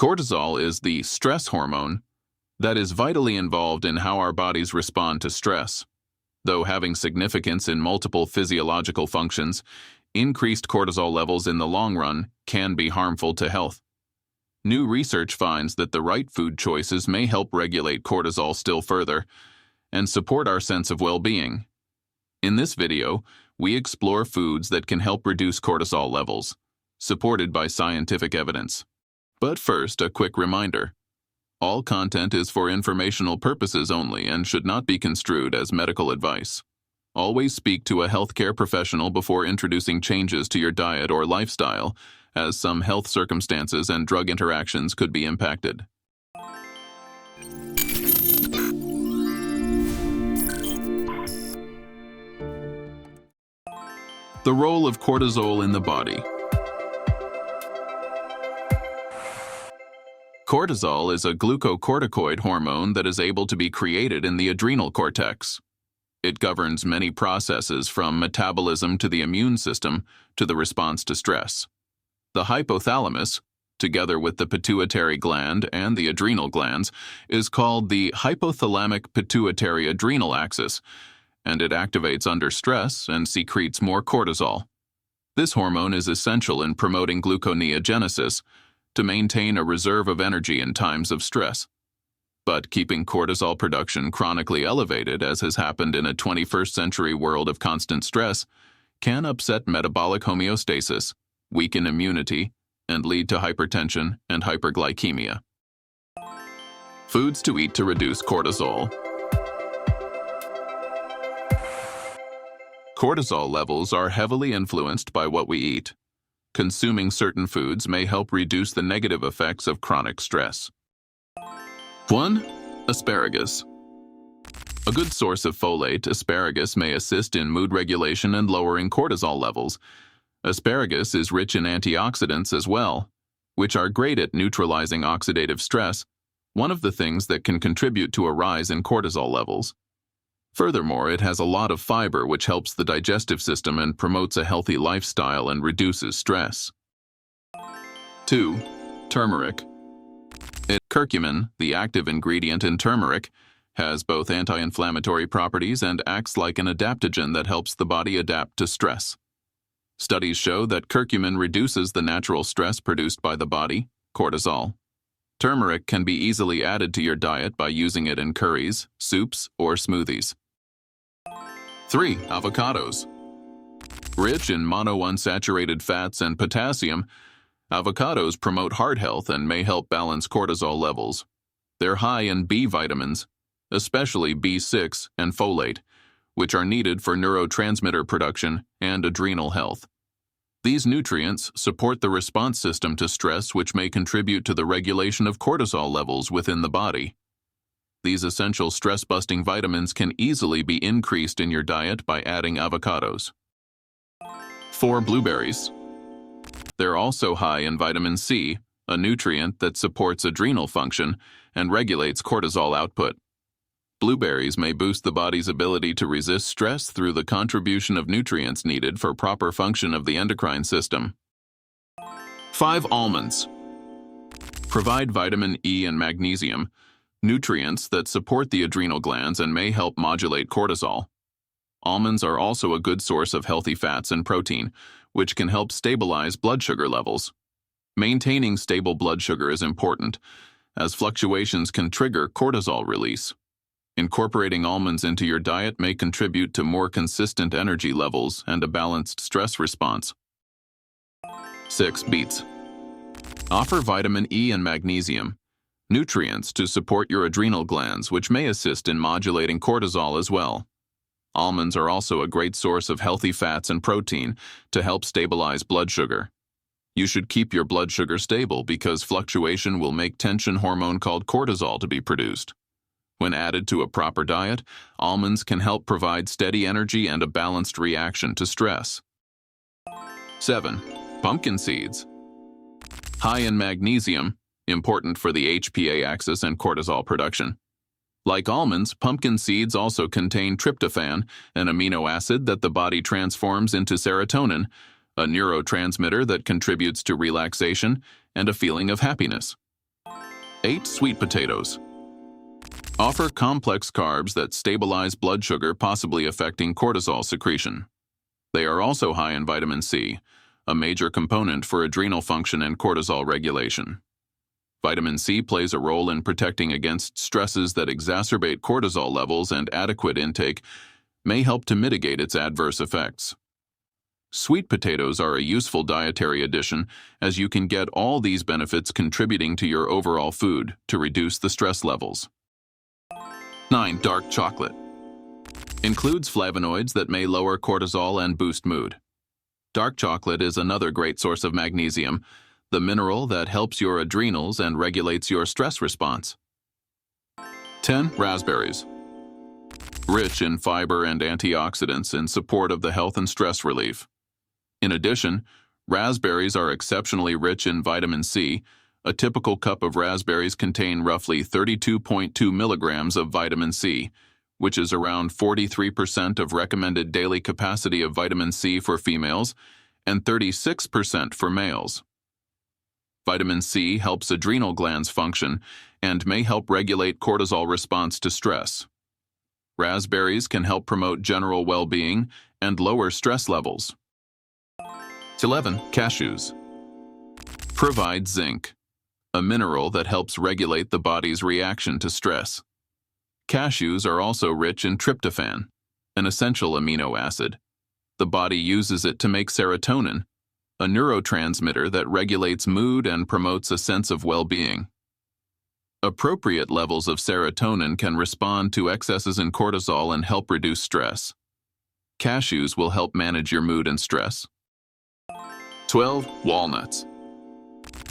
Cortisol is the stress hormone that is vitally involved in how our bodies respond to stress. Though having significance in multiple physiological functions, increased cortisol levels in the long run can be harmful to health. New research finds that the right food choices may help regulate cortisol still further and support our sense of well-being. In this video, we explore foods that can help reduce cortisol levels, supported by scientific evidence. But first, a quick reminder. All content is for informational purposes only and should not be construed as medical advice. Always speak to a healthcare professional before introducing changes to your diet or lifestyle, as some health circumstances and drug interactions could be impacted. The role of cortisol in the body. Cortisol is a glucocorticoid hormone that is able to be created in the adrenal cortex. It governs many processes from metabolism to the immune system to the response to stress. The hypothalamus, together with the pituitary gland and the adrenal glands, is called the hypothalamic-pituitary-adrenal axis, and it activates under stress and secretes more cortisol. This hormone is essential in promoting gluconeogenesis, to maintain a reserve of energy in times of stress. But keeping cortisol production chronically elevated, as has happened in a 21st century world of constant stress, can upset metabolic homeostasis, weaken immunity, and lead to hypertension and hyperglycemia. Foods to eat to reduce cortisol. Cortisol levels are heavily influenced by what we eat. Consuming certain foods may help reduce the negative effects of chronic stress. 1. Asparagus. A good source of folate, asparagus may assist in mood regulation and lowering cortisol levels. Asparagus is rich in antioxidants as well, which are great at neutralizing oxidative stress, one of the things that can contribute to a rise in cortisol levels. Furthermore, it has a lot of fiber, which helps the digestive system and promotes a healthy lifestyle and reduces stress. 2. Turmeric. Curcumin, the active ingredient in turmeric, has both anti-inflammatory properties and acts like an adaptogen that helps the body adapt to stress. Studies show that curcumin reduces the natural stress produced by the body, cortisol. Turmeric can be easily added to your diet by using it in curries, soups, or smoothies. 3. Avocados. Rich in monounsaturated fats and potassium, avocados promote heart health and may help balance cortisol levels. They're high in B vitamins, especially B6 and folate, which are needed for neurotransmitter production and adrenal health. These nutrients support the response system to stress, which may contribute to the regulation of cortisol levels within the body. These essential stress-busting vitamins can easily be increased in your diet by adding avocados. 4. Blueberries. They're also high in vitamin C, a nutrient that supports adrenal function and regulates cortisol output. Blueberries may boost the body's ability to resist stress through the contribution of nutrients needed for proper function of the endocrine system. 5. Almonds. Provide vitamin E and magnesium, nutrients that support the adrenal glands and may help modulate cortisol. Almonds are also a good source of healthy fats and protein, which can help stabilize blood sugar levels. Maintaining stable blood sugar is important, as fluctuations can trigger cortisol release. Incorporating almonds into your diet may contribute to more consistent energy levels and a balanced stress response. 6. Beets. Offer vitamin E and magnesium, nutrients to support your adrenal glands, which may assist in modulating cortisol as well. Almonds are also a great source of healthy fats and protein to help stabilize blood sugar. You should keep your blood sugar stable because fluctuation will make tension hormone called cortisol to be produced. When added to a proper diet, almonds can help provide steady energy and a balanced reaction to stress. 7. Pumpkin seeds. High in magnesium, important for the HPA axis and cortisol production. Like almonds, pumpkin seeds also contain tryptophan, an amino acid that the body transforms into serotonin, a neurotransmitter that contributes to relaxation and a feeling of happiness. 8. Sweet potatoes. Offer complex carbs that stabilize blood sugar, possibly affecting cortisol secretion. They are also high in vitamin C, a major component for adrenal function and cortisol regulation. Vitamin C plays a role in protecting against stresses that exacerbate cortisol levels, and adequate intake may help to mitigate its adverse effects. Sweet potatoes are a useful dietary addition, as you can get all these benefits contributing to your overall food to reduce the stress levels. 9. Dark chocolate. Includes flavonoids that may lower cortisol and boost mood. Dark chocolate is another great source of magnesium, the mineral that helps your adrenals and regulates your stress response. 10. Raspberries. Rich in fiber and antioxidants in support of the health and stress relief. In addition, raspberries are exceptionally rich in vitamin C. A typical cup of raspberries contain roughly 32.2 milligrams of vitamin C, which is around 43% of recommended daily capacity of vitamin C for females and 36% for males. Vitamin C helps adrenal glands function and may help regulate cortisol response to stress. Raspberries can help promote general well-being and lower stress levels. 11. Cashews. Provide zinc, a mineral that helps regulate the body's reaction to stress. Cashews are also rich in tryptophan, an essential amino acid. The body uses it to make serotonin, a neurotransmitter that regulates mood and promotes a sense of well-being. Appropriate levels of serotonin can respond to excesses in cortisol and help reduce stress. Cashews will help manage your mood and stress. 12. Walnuts.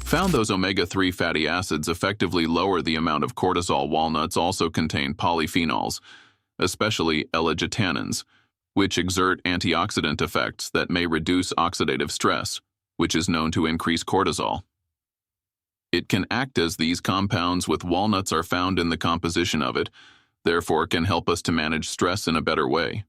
Found those omega-3 fatty acids effectively lower the amount of cortisol. Walnuts also contain polyphenols, especially L-glutanins, which exert antioxidant effects that may reduce oxidative stress, which is known to increase cortisol. It can act as these compounds with walnuts are found in the composition of it, therefore can help us to manage stress in a better way.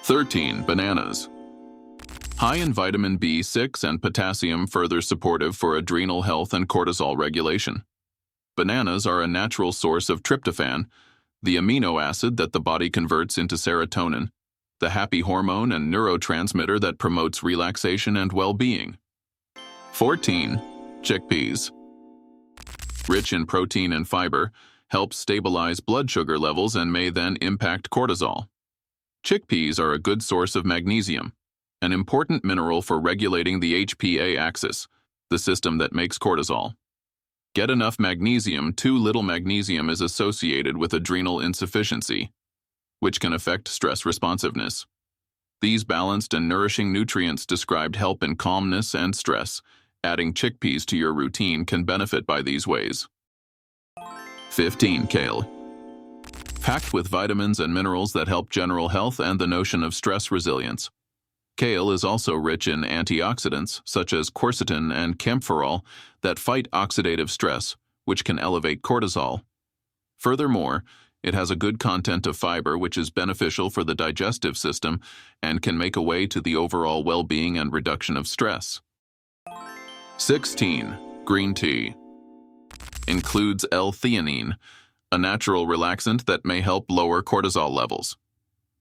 13. Bananas. High in vitamin B6 and potassium, further supportive for adrenal health and cortisol regulation. Bananas are a natural source of tryptophan, the amino acid that the body converts into serotonin, the happy hormone and neurotransmitter that promotes relaxation and well-being. 14. Chickpeas. Rich in protein and fiber, help stabilize blood sugar levels and may then impact cortisol. Chickpeas are a good source of magnesium, an important mineral for regulating the HPA axis, the system that makes cortisol. Get enough magnesium. Too little magnesium is associated with adrenal insufficiency, which can affect stress responsiveness. These balanced and nourishing nutrients described help in calmness and stress. Adding chickpeas to your routine can benefit by these ways. 15. Kale. Packed with vitamins and minerals that help general health and the notion of stress resilience. Kale is also rich in antioxidants such as quercetin and camphorol that fight oxidative stress, which can elevate cortisol. Furthermore, it has a good content of fiber, which is beneficial for the digestive system and can make a way to the overall well-being and reduction of stress. 16. Green tea. Includes L-theanine, a natural relaxant that may help lower cortisol levels.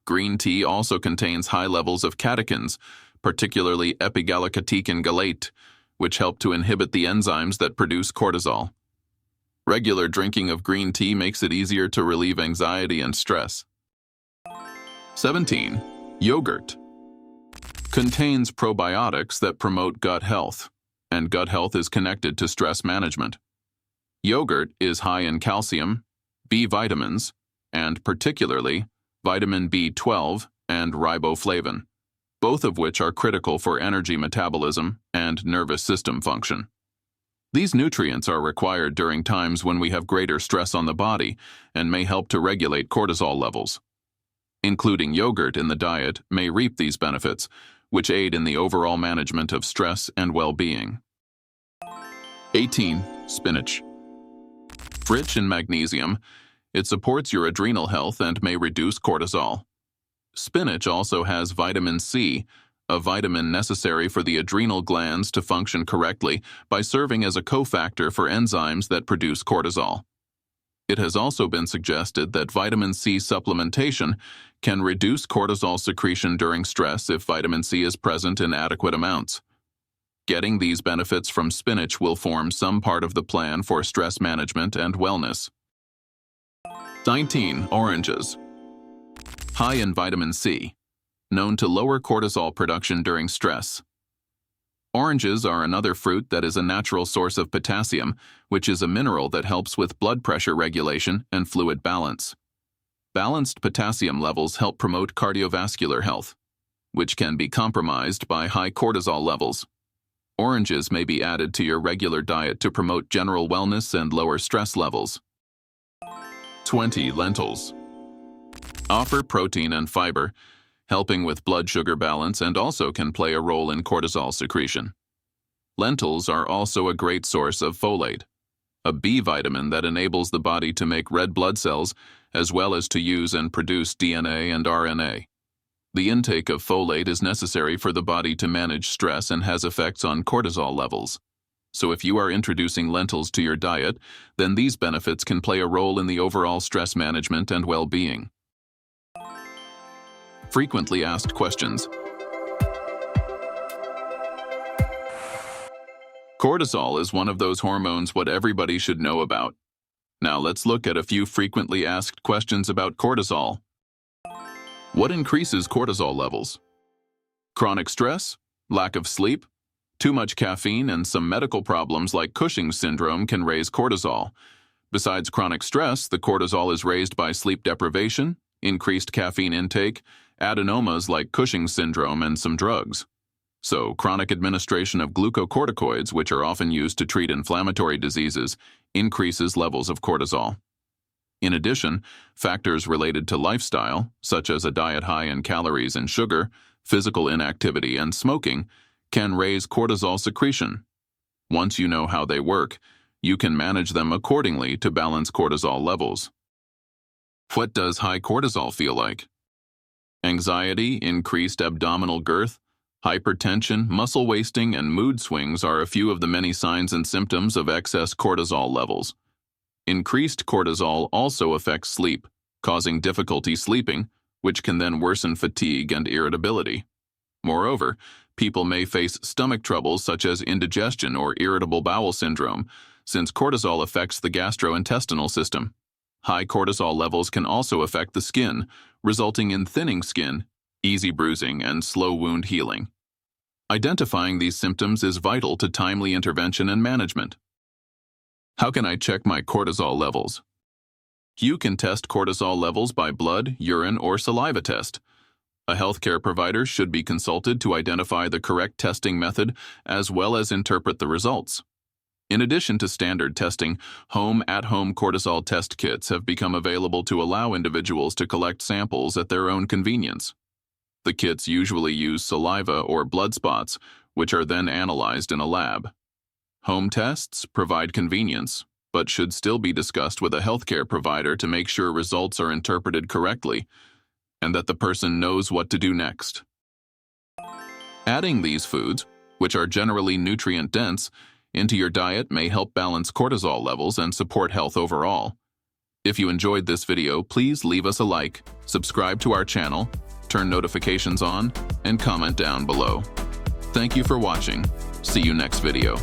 Green tea also contains high levels of catechins, particularly epigallocatechin gallate, which help to inhibit the enzymes that produce cortisol. Regular drinking of green tea makes it easier to relieve anxiety and stress. 17. Yogurt. Contains probiotics that promote gut health, and gut health is connected to stress management. Yogurt is high in calcium, B vitamins, and particularly vitamin B12 and riboflavin, both of which are critical for energy metabolism and nervous system function. These nutrients are required during times when we have greater stress on the body and may help to regulate cortisol levels. Including yogurt in the diet may reap these benefits, which aid in the overall management of stress and well-being. 18. Spinach. Rich in magnesium, it supports your adrenal health and may reduce cortisol. Spinach also has vitamin C, a vitamin necessary for the adrenal glands to function correctly by serving as a cofactor for enzymes that produce cortisol. It has also been suggested that vitamin C supplementation can reduce cortisol secretion during stress if vitamin C is present in adequate amounts. Getting these benefits from spinach will form some part of the plan for stress management and wellness. 19. Oranges. High in vitamin C, known to lower cortisol production during stress. Oranges are another fruit that is a natural source of potassium, which is a mineral that helps with blood pressure regulation and fluid balance. Balanced potassium levels help promote cardiovascular health, which can be compromised by high cortisol levels. Oranges may be added to your regular diet to promote general wellness and lower stress levels. 20. Lentils. Offer protein and fiber, helping with blood sugar balance, and also can play a role in cortisol secretion. Lentils are also a great source of folate, a B vitamin that enables the body to make red blood cells as well as to use and produce DNA and RNA. The intake of folate is necessary for the body to manage stress and has effects on cortisol levels. So if you are introducing lentils to your diet, then these benefits can play a role in the overall stress management and well-being. Frequently asked questions. Cortisol is one of those hormones what everybody should know about. Now let's look at a few frequently asked questions about cortisol. What increases cortisol levels? Chronic stress, lack of sleep, too much caffeine, and some medical problems like Cushing's syndrome can raise cortisol. Besides chronic stress, the cortisol is raised by sleep deprivation, increased caffeine intake, adenomas like Cushing's syndrome, and some drugs. So, chronic administration of glucocorticoids, which are often used to treat inflammatory diseases, increases levels of cortisol. In addition, factors related to lifestyle, such as a diet high in calories and sugar, physical inactivity, and smoking, can raise cortisol secretion. Once you know how they work, you can manage them accordingly to balance cortisol levels. What does high cortisol feel like? Anxiety, increased abdominal girth, hypertension, muscle wasting, and mood swings are a few of the many signs and symptoms of excess cortisol levels. Increased cortisol also affects sleep, causing difficulty sleeping, which can then worsen fatigue and irritability. Moreover, people may face stomach troubles such as indigestion or irritable bowel syndrome, since cortisol affects the gastrointestinal system. High cortisol levels can also affect the skin, resulting in thinning skin, easy bruising, and slow wound healing. Identifying these symptoms is vital to timely intervention and management. How can I check my cortisol levels? You can test cortisol levels by blood, urine, or saliva test. A healthcare provider should be consulted to identify the correct testing method as well as interpret the results. In addition to standard testing, at-home cortisol test kits have become available to allow individuals to collect samples at their own convenience. The kits usually use saliva or blood spots, which are then analyzed in a lab. Home tests provide convenience, but should still be discussed with a healthcare provider to make sure results are interpreted correctly and that the person knows what to do next. Adding these foods, which are generally nutrient-dense, into your diet may help balance cortisol levels and support health overall. If you enjoyed this video, please leave us a like, subscribe to our channel, turn notifications on, and comment down below. Thank you for watching. See you next video.